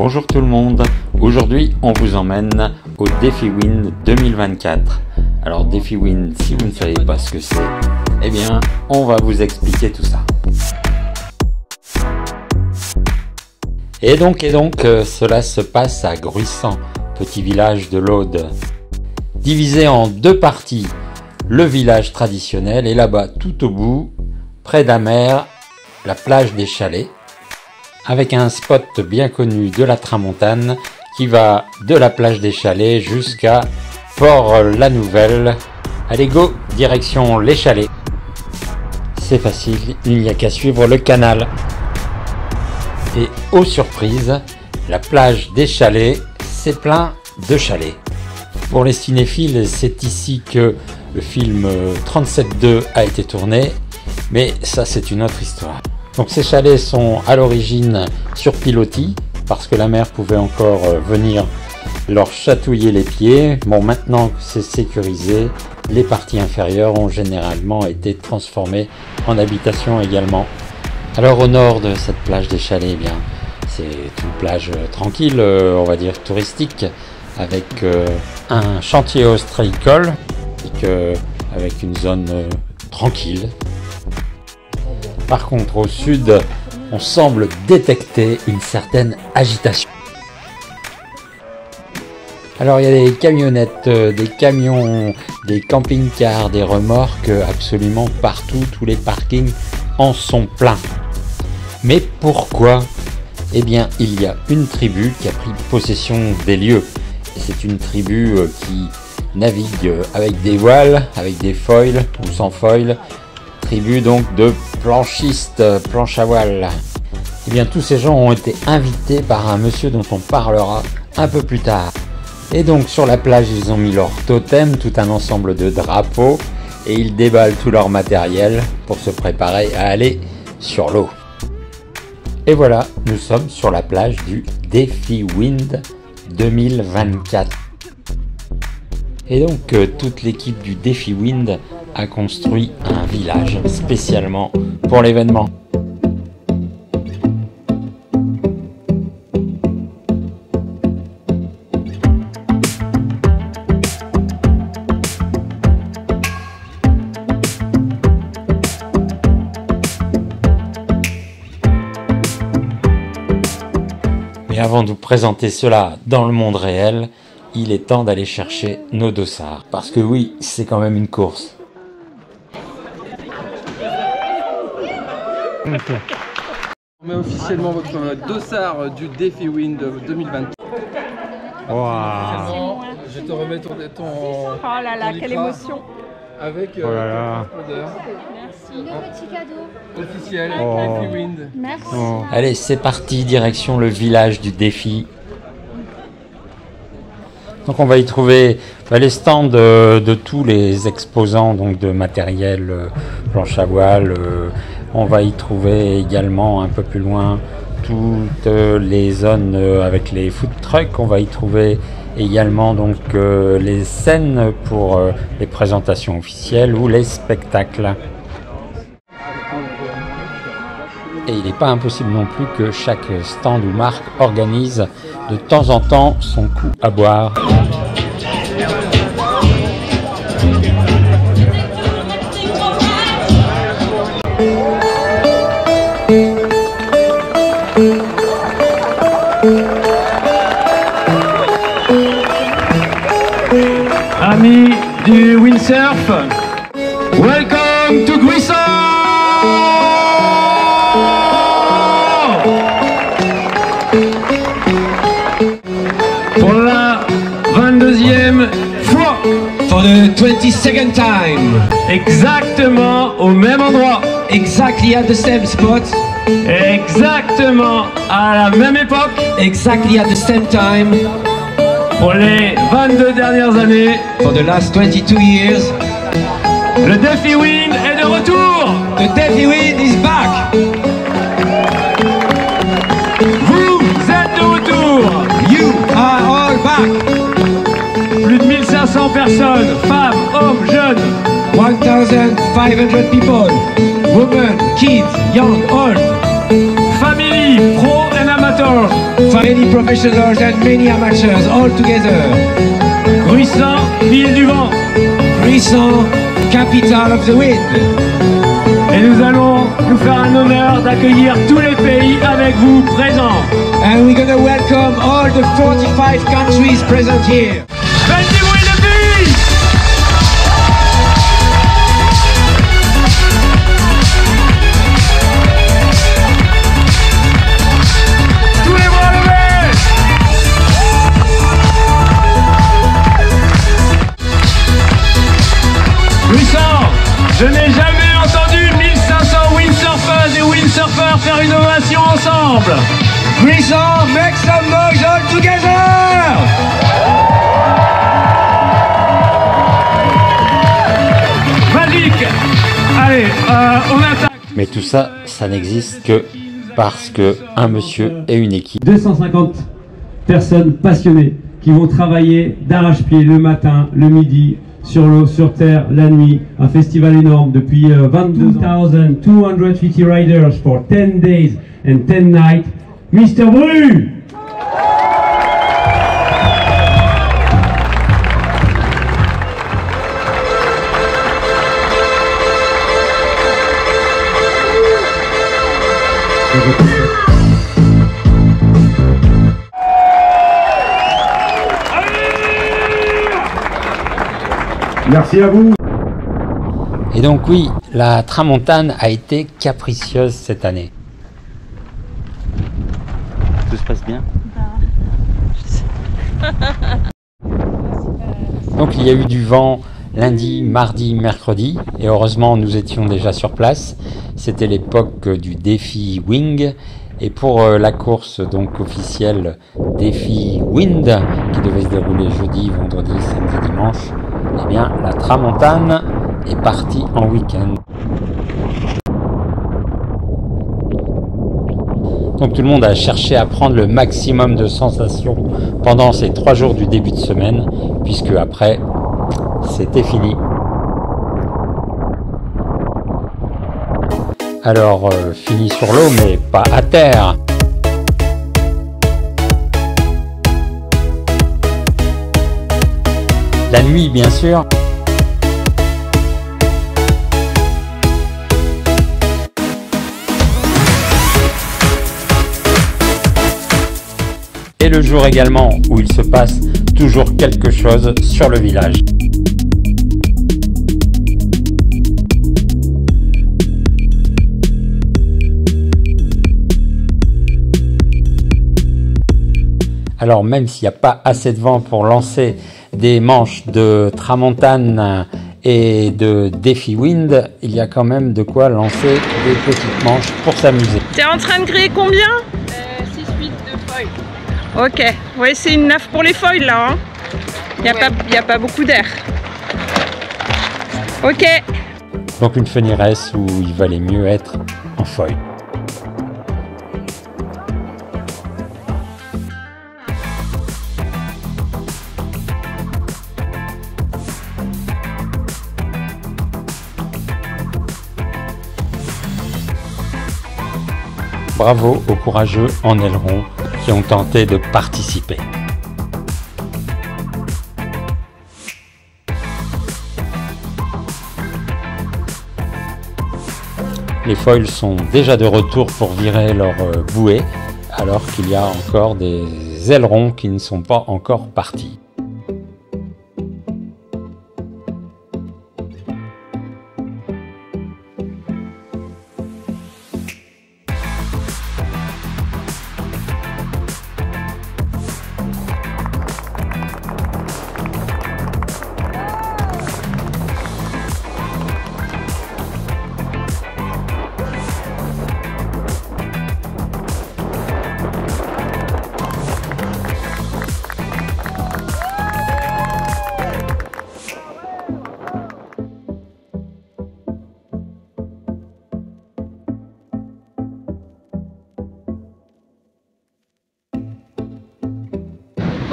Bonjour tout le monde, aujourd'hui on vous emmène au DefiWin 2024. Alors DefiWin, si vous ne savez pas ce que c'est, eh bien on va vous expliquer tout ça. Et donc cela se passe à Gruissant, petit village de l'Aude. Divisé en deux parties, le village traditionnel et là-bas tout au bout, près d'Amer, la plage des Chalets, avec un spot bien connu de la Tramontane qui va de la plage des Chalets jusqu'à Port-la-Nouvelle. Allez go, direction les Chalets. C'est facile, il n'y a qu'à suivre le canal. Et aux surprises, la plage des Chalets, c'est plein de chalets. Pour les cinéphiles, c'est ici que le film 37.2 a été tourné, mais ça c'est une autre histoire. Donc ces chalets sont à l'origine sur pilotis, parce que la mer pouvait encore venir leur chatouiller les pieds. Bon, maintenant que c'est sécurisé, les parties inférieures ont généralement été transformées en habitation également. Alors au nord de cette plage des Chalets, eh bien, c'est une plage tranquille, on va dire touristique, avec un chantier ostréicole, avec une zone tranquille. Par contre, au sud, on semble détecter une certaine agitation. Alors, il y a des camionnettes, des camions, des camping-cars, des remorques, absolument partout. Tous les parkings en sont pleins. Mais pourquoi? Eh bien, il y a une tribu qui a pris possession des lieux. Et c'est une tribu qui navigue avec des voiles, avec des foils ou sans foils. Tribu donc de planchistes, planche à voile. Eh bien tous ces gens ont été invités par un monsieur dont on parlera un peu plus tard. Et donc sur la plage ils ont mis leur totem, tout un ensemble de drapeaux, et ils déballent tout leur matériel pour se préparer à aller sur l'eau. Et voilà, nous sommes sur la plage du DefiWin 2024. Et donc toute l'équipe du DefiWin a construit un village spécialement pour l'événement. Mais avant de vous présenter cela dans le monde réel, il est temps d'aller chercher nos dossards. Parce que oui, c'est quand même une course. On met officiellement votre dossard du DefiWin 2020. Wow. Je te remets ton oh là là, quelle émotion. Avec oh là là. Merci. Le petit cadeau. Officiel Oh. DefiWin. Merci. Oh. Allez, c'est parti, direction le village du défi. Donc on va y trouver les stands de tous les exposants donc de matériel planche à voile. On va y trouver également un peu plus loin toutes les zones avec les food trucks. On va y trouver également donc les scènes pour les présentations officielles ou les spectacles. Et il n'est pas impossible non plus que chaque stand ou marque organise de temps en temps son coup à boire. Amis du windsurf, welcome to Gruissant! Pour la 22e fois, For the 22nd time, exactement au même endroit, exactly at the same spot, exactement à la même époque, exactly at the same time, pour les 22 dernières années, for the last 22 years, le DefiWin est de retour! the DefiWin is back! Vous êtes de retour! You are all back! Plus de 1500 personnes, femmes, hommes, jeunes, 1,500 people, women, kids, young, old, family, pro and amateurs, family many professionals and many amateurs all together. Gruissant, ville du vent. Gruissant, capital of the wind. Et nous allons nous faire un honneur d'accueillir tous les pays avec vous présents. And we're gonna welcome all the 45 countries present here. Faites du bruit de filles! Tous les bras levés! Gruissant, je n'ai jamais entendu 1500 windsurfers et windsurfers faire une ovation ensemble. Gruissant, make some noise all together! Magique! Allez, on attaque! Mais tout ça, ça n'existe que parce que un monsieur et une équipe. 250 personnes passionnées qui vont travailler d'arrache-pied le matin, le midi, sur l'eau, sur terre, la nuit. Un festival énorme depuis 22 ans. 250 riders for 10 days and 10 nights. Mr. Bru! Merci à vous. Et donc oui, la tramontane a été capricieuse cette année. Tout se passe bien? Donc il y a eu du vent lundi, mardi, mercredi, et heureusement nous étions déjà sur place. C'était l'époque du défi Wing, et pour la course donc officielle défi Wind, qui devait se dérouler jeudi, vendredi, samedi, dimanche, eh bien la tramontane est partie en week-end. Donc tout le monde a cherché à prendre le maximum de sensations pendant ces 3 jours du début de semaine, puisque après, c'était fini. Alors, fini sur l'eau, mais pas à terre. La nuit, bien sûr. Et le jour également où il se passe toujours quelque chose sur le village. Alors même s'il n'y a pas assez de vent pour lancer des manches de tramontane et de défi wind, il y a quand même de quoi lancer des petites manches pour s'amuser. T'es en train de créer combien? 6-8 de foil. Ok, ouais, c'est une 9 pour les foils là. Hein. Il n'y a pas beaucoup d'air. Ok. Donc une feniresse où il valait mieux être en foil. Bravo aux courageux en aileron qui ont tenté de participer. Les foils sont déjà de retour pour virer leur bouée, alors qu'il y a encore des ailerons qui ne sont pas encore partis.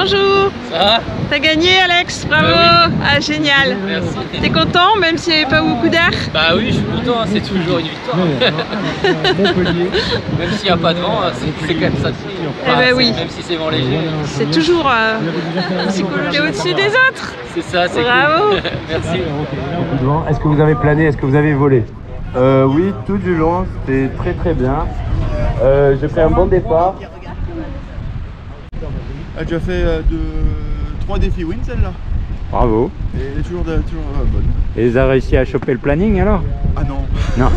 Bonjour. Ça va? T'as gagné Alex, bravo. Bah oui. Ah génial. Merci. T'es content même s'il n'y avait pas beaucoup d'air? Bah oui, je suis content, hein, c'est toujours une victoire. Même s'il n'y a pas de vent, c'est quand même ça. Eh ben oui. Même si c'est vent léger. C'est toujours psychologique au-dessus des autres. C'est ça, c'est bravo. cool. Merci. Est-ce que vous avez plané? Est-ce que vous avez volé? Oui, tout du long, c'était très bien. J'ai fait un bon départ. Ah, tu as fait 3 défis win celle-là. Bravo. Et toujours bonne. Et vous avez réussi à choper le planning alors? Ah non. Non.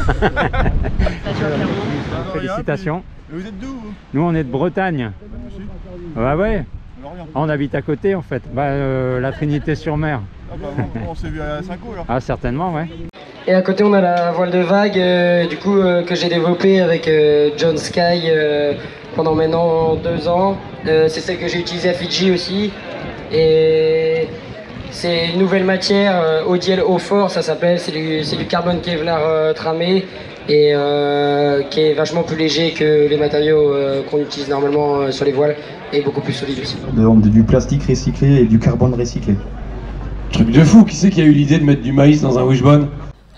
Félicitations. Mais vous êtes d'où vous? Nous on est de Bretagne. Ouais ouais. On habite à côté en fait. La Trinité-sur-Mer. Ah bah on s'est vu à Cinco alors. Ah certainement ouais. Et à côté on a la voile de vague du coup que j'ai développée avec John Sky pendant maintenant 2 ans. C'est celle que j'ai utilisée à Fidji aussi. Et c'est une nouvelle matière, Odiel Eau Fort ça s'appelle, c'est du carbone Kevlar tramé et qui est vachement plus léger que les matériaux qu'on utilise normalement sur les voiles et beaucoup plus solide aussi. Du plastique recyclé et du carbone recyclé. Truc de fou, qui c'est qui a eu l'idée de mettre du maïs dans un wishbone?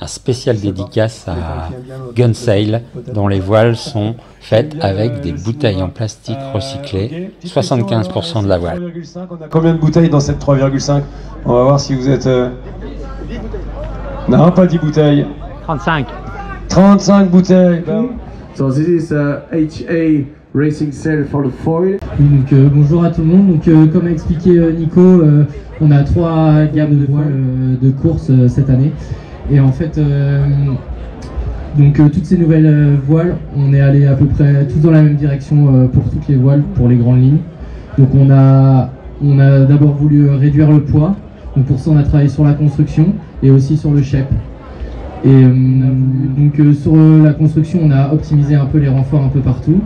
Un spécial dédicace à Gunsail, dont les voiles sont faites avec des bouteilles en plastique recyclées, 75% de la voile. 3,5, on a combien de bouteilles dans cette 3,5? On va voir si vous êtes... Non, pas 10 bouteilles. 35. 35 bouteilles. So this is HA Racing Sail for the foil. Donc bonjour à tout le monde. Donc comme a expliqué Nico, on a 3 gammes de voiles de course cette année. Et en fait, toutes ces nouvelles voiles, on est allé à peu près tous dans la même direction pour toutes les voiles, pour les grandes lignes. Donc on a d'abord voulu réduire le poids. Donc pour ça on a travaillé sur la construction et aussi sur le shape. Et sur la construction on a optimisé un peu les renforts un peu partout.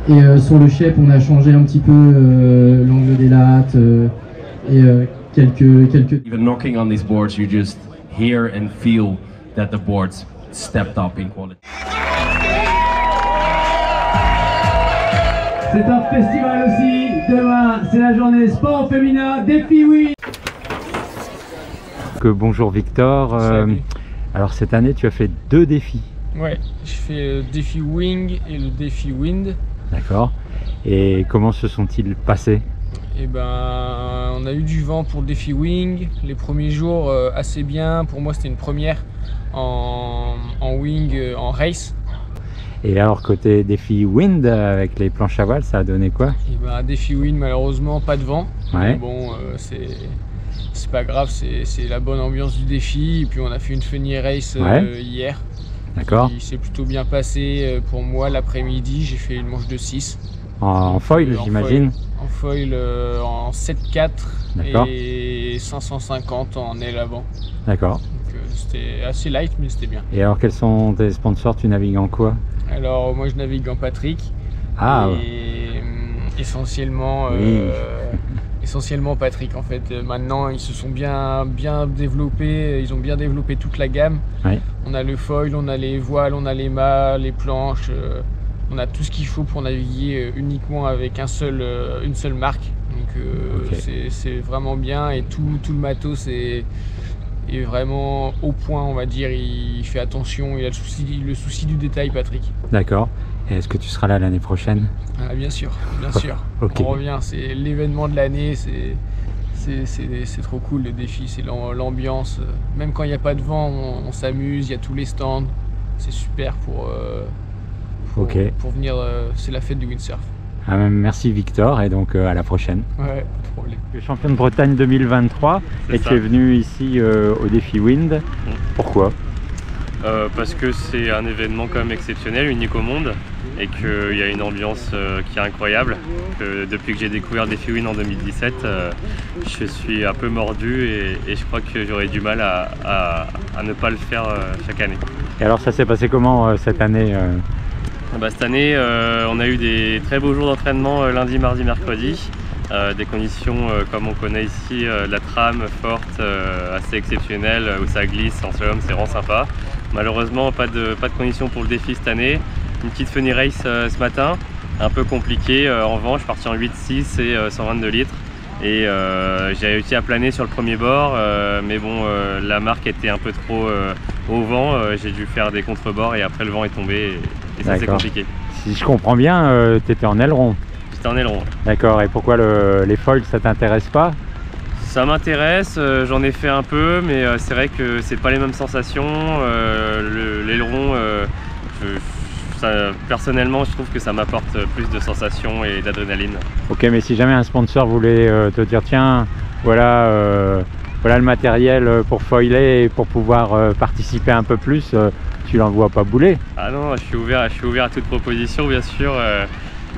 Et sur le shape on a changé un petit peu l'angle des lattes et quelques... Even knocking on these boards, you just hear and feel that the boards stepped up in quality. C'est un festival aussi. Demain, c'est la journée sport féminin Défi Wing. Bonjour Victor. Alors cette année, tu as fait 2 défis. Ouais, je fais le défi Wing et le défi Wind. D'accord. Et comment se sont-ils passés? Eh ben, on a eu du vent pour le défi Wing. Les premiers jours assez bien. Pour moi, c'était une première en Wing, en race. Et alors côté défi Wind avec les planches à voile, ça a donné quoi? Eh ben, défi Wind, malheureusement, pas de vent. Ouais. Mais bon, c'est pas grave, c'est la bonne ambiance du défi. Et puis on a fait une funny race hier. D'accord. Il s'est plutôt bien passé pour moi l'après-midi. J'ai fait une manche de 6. En foil, j'imagine? En foil en 7-4 et 550 en aile avant. D'accord. C'était assez light, mais c'était bien. Et alors, quels sont tes sponsors? Tu navigues en quoi? Alors, moi je navigue en Patrick. Ah, et essentiellement, essentiellement Patrick en fait. Maintenant, ils se sont bien développés, ils ont bien développé toute la gamme. Ouais. On a le foil, on a les voiles, on a les mâts, les planches. On a tout ce qu'il faut pour naviguer uniquement avec une seule marque. Donc c'est vraiment bien et tout le matos est vraiment au point, on va dire. Il fait attention, il a le souci du détail, Patrick. D'accord. Et est-ce que tu seras là l'année prochaine? Bien sûr, bien sûr. Okay. On revient, c'est l'événement de l'année, c'est trop cool le défi, c'est l'ambiance. Même quand il n'y a pas de vent, on s'amuse, il y a tous les stands. C'est super pour venir, c'est la fête du windsurf. Merci Victor et donc à la prochaine. Ouais, pas de problème. Tu es champion de Bretagne 2023 et tu es venu ici au défi Wind. Pourquoi? Parce que c'est un événement quand même exceptionnel, unique au monde et qu'il y a une ambiance qui est incroyable. Depuis que j'ai découvert Défi Wind en 2017, je suis un peu mordu et je crois que j'aurais du mal à ne pas le faire chaque année. Et alors ça s'est passé comment cette année? Cette année, on a eu des très beaux jours d'entraînement lundi, mardi, mercredi. Des conditions comme on connaît ici, la trame forte, assez exceptionnelle, où ça glisse en slalom, c'est vraiment sympa. Malheureusement, pas de conditions pour le défi cette année. Une petite funny race ce matin, un peu compliqué. En revanche, je suis parti en 8-6 et 122 litres. Et j'ai réussi à planer sur le premier bord, mais bon, la marque était un peu trop au vent. J'ai dû faire des contrebords et après le vent est tombé et ça c'est compliqué. Si je comprends bien, tu étais en aileron. J'étais en aileron. D'accord, et pourquoi les foils ça t'intéresse pas? Ça m'intéresse, j'en ai fait un peu, mais c'est vrai que c'est pas les mêmes sensations. L'aileron, personnellement, je trouve que ça m'apporte plus de sensations et d'adrénaline. Ok, mais si jamais un sponsor voulait te dire tiens, voilà le matériel pour foiler et pour pouvoir participer un peu plus, tu l'envoies pas bouler? Ah non, je suis ouvert à toute proposition, bien sûr.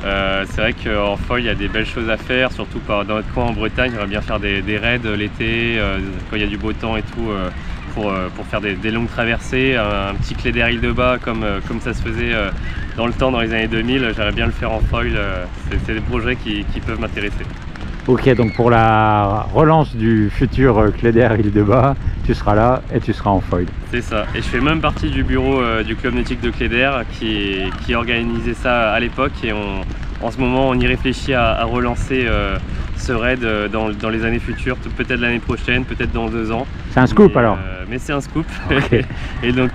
C'est vrai qu'en foil, il y a des belles choses à faire, surtout dans notre coin en Bretagne. J'aimerais bien faire des raids l'été, quand il y a du beau temps et tout, pour faire des longues traversées, un petit Cléder Île-de-Bas comme ça se faisait dans le temps, dans les années 2000. J'aimerais bien le faire en foil. C'est des projets qui peuvent m'intéresser. Ok, donc pour la relance du futur Cléder Île-de-Bas, tu seras là et tu seras en foil. C'est ça, et je fais même partie du bureau du club nautique de Cléder qui organisait ça à l'époque, et en ce moment on y réfléchit à relancer ce raid dans les années futures, peut-être l'année prochaine, peut-être dans 2 ans. C'est un scoop alors? Mais c'est un scoop, okay. Et donc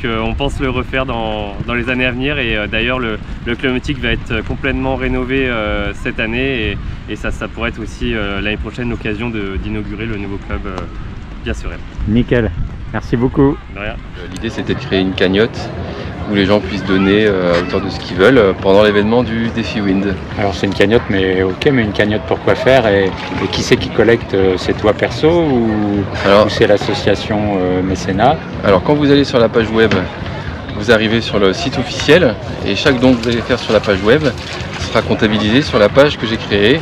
on pense le refaire dans les années à venir, et d'ailleurs le club nautique va être complètement rénové cette année, et ça pourrait être aussi l'année prochaine l'occasion d'inaugurer le nouveau club bien serein. Nickel, merci beaucoup. De rien. L'idée c'était de créer une cagnotte où les gens puissent donner à hauteur de ce qu'ils veulent pendant l'événement du défi Wind. Alors c'est une cagnotte, mais ok, mais une cagnotte pour quoi faire, et qui c'est qui collecte? C'est toi perso ou c'est l'association mécénat? Alors quand vous allez sur la page web, vous arrivez sur le site officiel, et chaque don que vous allez faire sur la page web sera comptabilisé sur la page que j'ai créée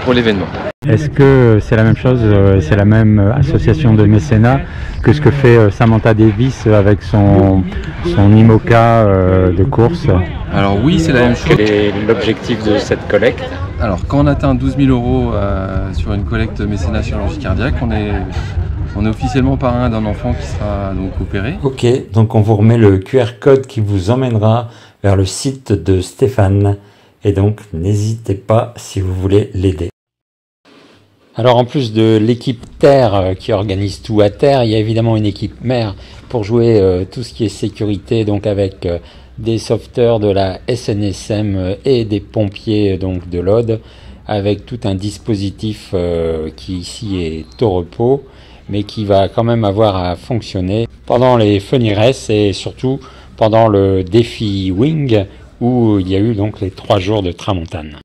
pour l'événement. Est-ce que c'est la même chose, c'est la même association de mécénat que ce que fait Samantha Davis avec son IMOCA de course? Alors oui, c'est la même chose. Quel est l'objectif de cette collecte? Alors quand on atteint 12 000 € sur une collecte mécénat chirurgie cardiaque, on est officiellement parrain d'un enfant qui sera donc opéré. Ok, donc on vous remet le QR code qui vous emmènera vers le site de Stéphane, et donc n'hésitez pas si vous voulez l'aider. Alors en plus de l'équipe terre qui organise tout à terre, il y a évidemment une équipe mer pour jouer tout ce qui est sécurité, donc avec des sauveteurs de la SNSM et des pompiers donc de l'Aude, avec tout un dispositif qui ici est au repos, mais qui va quand même avoir à fonctionner pendant les Funny Races et surtout pendant le défi Wing, où il y a eu donc les 3 jours de tramontane.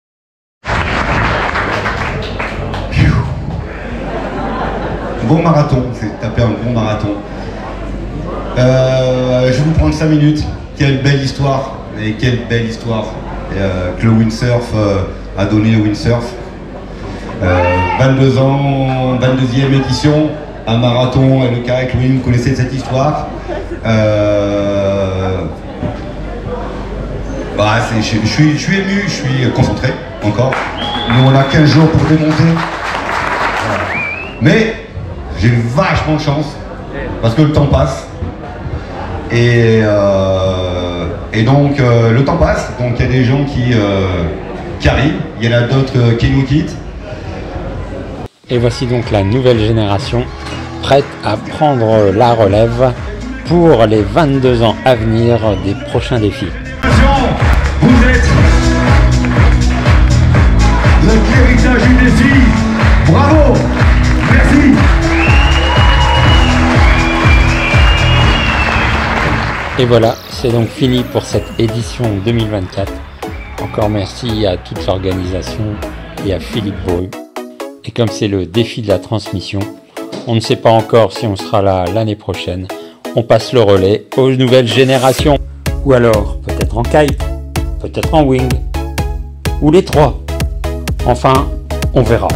Bon marathon, c'est taper un bon marathon. Je vais vous prendre 5 minutes. Quelle belle histoire, et quelle belle histoire que le windsurf a donné au windsurf. 22 ans, 22e édition, un marathon et le kayak Louis, vous connaissez cette histoire. Je suis ému, je suis concentré encore. Nous on a 15 jours pour démonter. Mais j'ai vachement de chance parce que le temps passe. Et donc le temps passe, donc il y a des gens qui arrivent, il y en a d'autres qui nous quittent. Et voici donc la nouvelle génération prête à prendre la relève pour les 22 ans à venir des prochains défis. Vous êtes l'héritage du défi. Bravo, merci. Et voilà, c'est donc fini pour cette édition 2024. Encore merci à toute l'organisation et à Philippe Bru. Et comme c'est le défi de la transmission, on ne sait pas encore si on sera là l'année prochaine. On passe le relais aux nouvelles générations. Ou alors, peut-être en kite, peut-être en wing, ou les 3. Enfin, on verra.